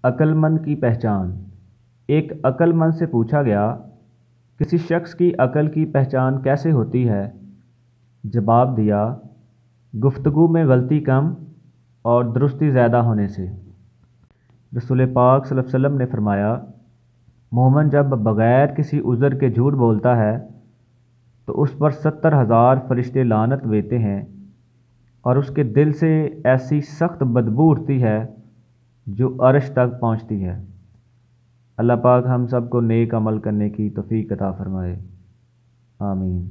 عقل مند کی پہچان۔ ایک عقل مند سے پوچھا گیا، کسی شخص کی عقل کی پہچان کیسے ہوتی ہے؟ جواب دیا، گفتگو میں غلطی کم اور درستی زیادہ ہونے سے۔ رسول پاک صلی اللہ علیہ وسلم نے فرمایا، مومن جب بغیر کسی عذر کے جھوٹ بولتا ہے تو اس پر 70,000 فرشتے لعنت بھیجتے ہیں اور اس کے دل سے ایسی سخت بدبو اٹھتی ہے جو عرش تک پہنچتی ہے۔ اللہ پاک ہم سب کو نیک عمل کرنے کی توفیق عطا فرمائے، آمین۔